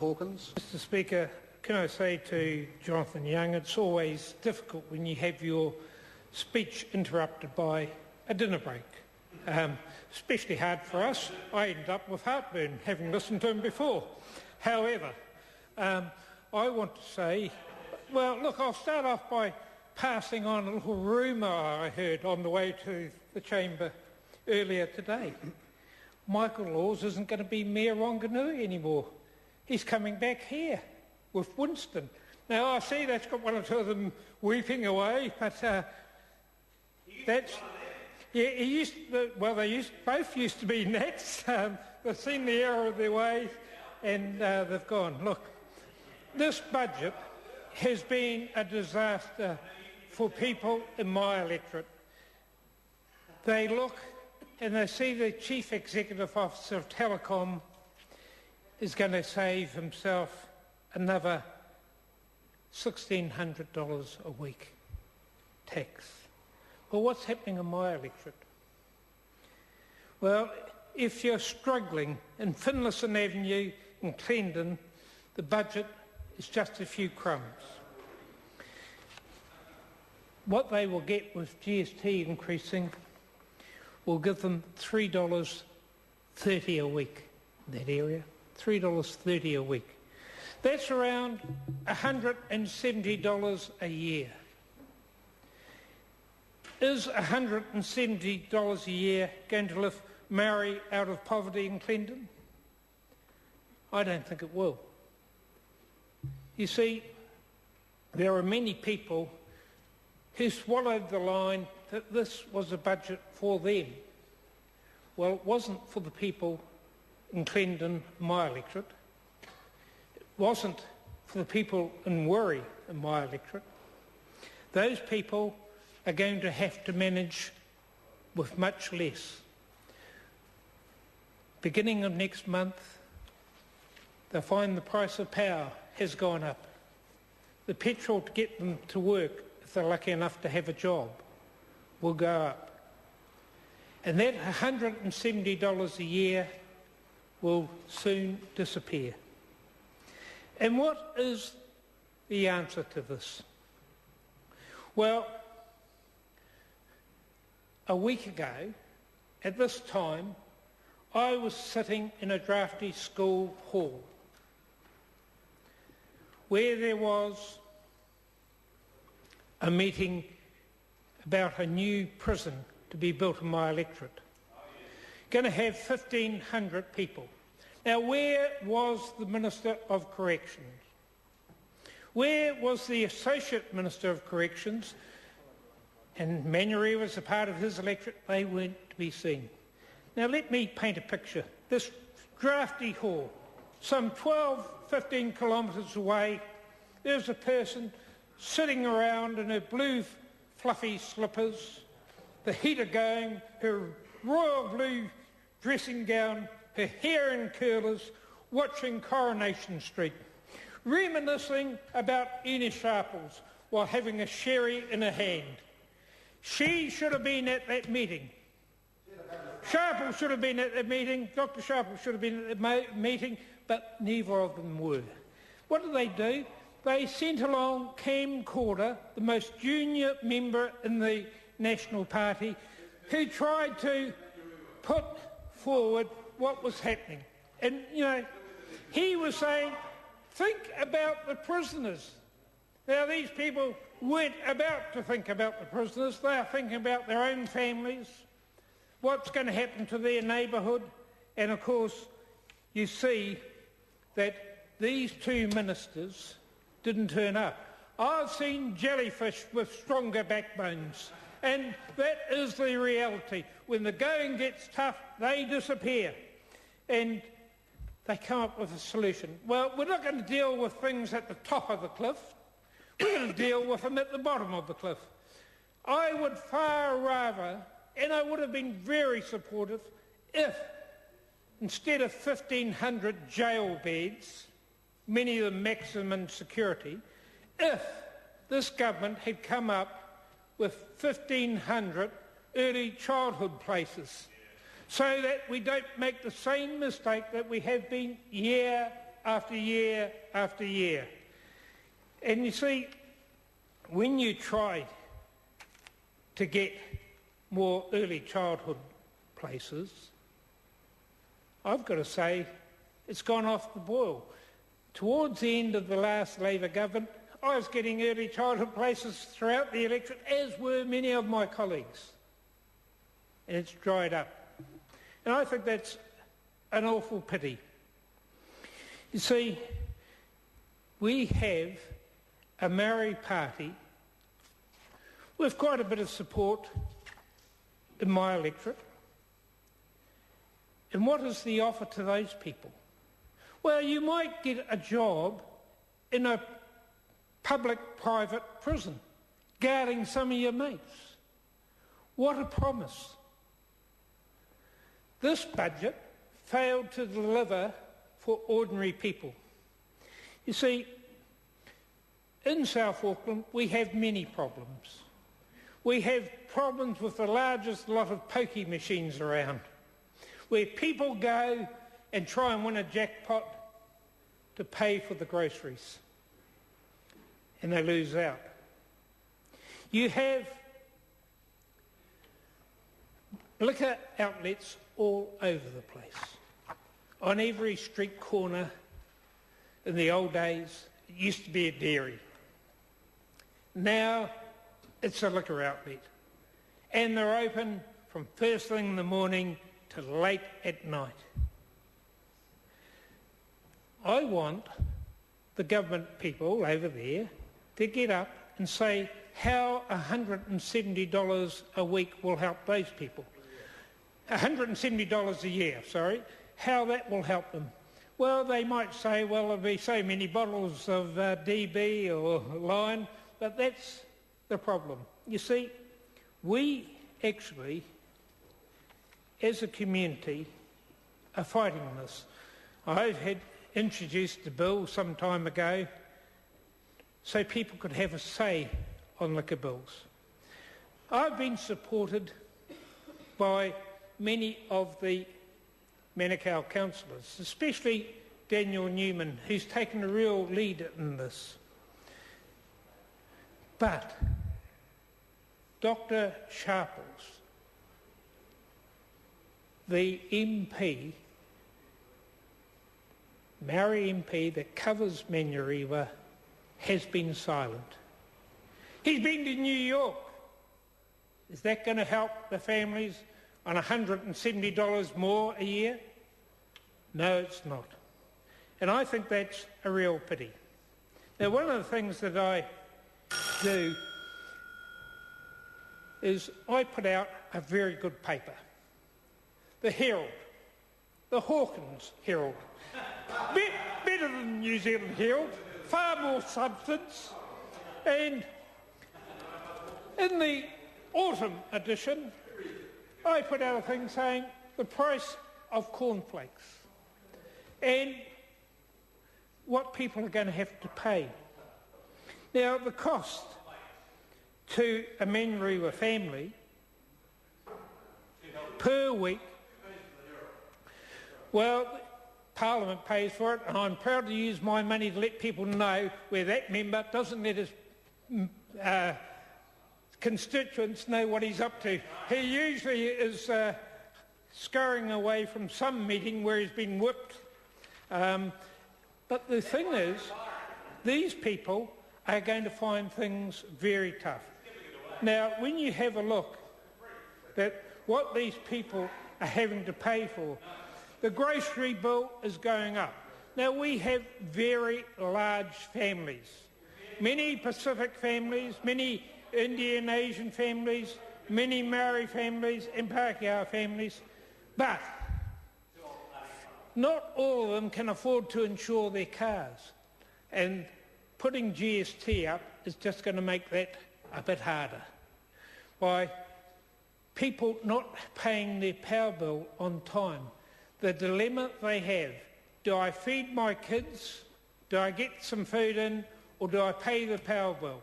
Hawkins. Mr Speaker, can I say to Jonathan Young, it's always difficult when you have your speech interrupted by a dinner break. Especially hard for us. I end up with heartburn having listened to him before. However, I want to say, well, look, I'll start off by passing on a little rumour I heard on the way to the chamber earlier today. Michael Laws isn't going to be Mayor Wanganui anymore. He's coming back here with Winston. Now, I see that's got one or two of them weeping away, but that's... Yeah, both used to be Nats. They've seen the error of their ways and they've gone. Look, this budget has been a disaster for people in my electorate. They look and they see the Chief Executive Officer of Telecom is going to save himself another $1,600 a week tax. Well, what's happening in my electorate? Well, if you're struggling in Finlayson Avenue in Clendon, the budget is just a few crumbs. What they will get with GST increasing will give them $3.30 a week in that area. $3.30 a week. That's around $170 a year. Is $170 a year going to lift Maori out of poverty in Clendon? I don't think it will. You see, there are many people who swallowed the line that this was a budget for them. Well, it wasn't for the people in Clendon, my electorate. It wasn't for the people in Wiri, in my electorate. Those people are going to have to manage with much less. Beginning of next month, they'll find the price of power has gone up. The petrol to get them to work, if they're lucky enough to have a job, will go up. And that $170 a year will soon disappear. And what is the answer to this? Well, a week ago, at this time, I was sitting in a drafty school hall where there was a meeting about a new prison to be built in my electorate. Going to have 1,500 people. Now, where was the Minister of Corrections? Where was the Associate Minister of Corrections? And Manuary was a part of his electorate. They weren't to be seen. Now, let me paint a picture. This drafty hall, some 12, 15 kilometres away, there's a person sitting around in her blue fluffy slippers, the heater going, her royal blue dressing gown, her hair in curlers, watching Coronation Street, reminiscing about Ina Sharples while having a sherry in her hand. She should have been at that meeting. Sharples should have been at that meeting, Dr Sharples should have been at the meeting, but neither of them were. What do? They sent along Cam Corder, the most junior member in the National Party, who tried to put forward what was happening. And, you know, he was saying, think about the prisoners. Now, these people weren't about to think about the prisoners. They are thinking about their own families, what's going to happen to their neighbourhood. And, of course, you see that these two ministers didn't turn up. I've seen jellyfish with stronger backbones. And that is the reality. When the going gets tough, they disappear. And they come up with a solution. Well, we're not going to deal with things at the top of the cliff. We're going to deal with them at the bottom of the cliff. I would far rather, and I would have been very supportive, if instead of 1,500 jail beds, many of them maximum security, if this government had come up with 1,500 early childhood places, so that we don't make the same mistake that we have been year after year after year. And you see, when you try to get more early childhood places, I've got to say it's gone off the boil. Towards the end of the last Labor government, I was getting early childhood places throughout the electorate, as were many of my colleagues. And it's dried up. And I think that's an awful pity. You see, we have a Maori party with quite a bit of support in my electorate. And what is the offer to those people? Well, you might get a job in a public-private prison, guarding some of your mates. What a promise. This budget failed to deliver for ordinary people. You see, in South Auckland we have many problems. We have problems with the largest lot of pokie machines around, where people go and try and win a jackpot to pay for the groceries, and they lose out. You have liquor outlets all over the place. On every street corner, in the old days, it used to be a dairy. Now it's a liquor outlet, and they're open from first thing in the morning to late at night. I want the government people over there to get up and say how $170 a week will help those people. $170 a year, sorry, how that will help them. Well, they might say, well, there'll be so many bottles of DB or Lion, but that's the problem. You see, we actually, as a community, are fighting this. I've had introduced a bill some time ago so people could have a say on liquor bills. I've been supported by many of the Manukau councillors, especially Daniel Newman, who's taken a real lead in this. But Dr. Sharples, the MP, Maori MP that covers Manurewa, has been silent. He's been to New York. Is that going to help the families on $170 more a year? No, it's not. And I think that's a real pity. Now, one of the things that I do is I put out a very good paper, the Herald, the Hawkins Herald. Better than the New Zealand Herald, far more substance. And in the autumn edition, I put out a thing saying the price of cornflakes and what people are going to have to pay. Now, the cost to a Manurewa family per week, well, Parliament pays for it, and I'm proud to use my money to let people know where that member doesn't let his constituents know what he's up to. He usually is scurrying away from some meeting where he's been whipped. But the thing is, these people are going to find things very tough. Now, when you have a look at what these people are having to pay for, the grocery bill is going up. Now, we have very large families, many Pacific families, many Indian Asian families, many Maori families and Pākehā families, but not all of them can afford to insure their cars, and putting GST up is just going to make that a bit harder by people not paying their power bill on time. The dilemma they have, do I feed my kids, do I get some food in, or do I pay the power bill?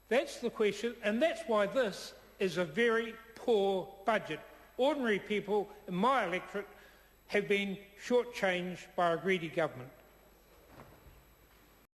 That's the question, and that's why this is a very poor budget. Ordinary people in my electorate have been shortchanged by a greedy government.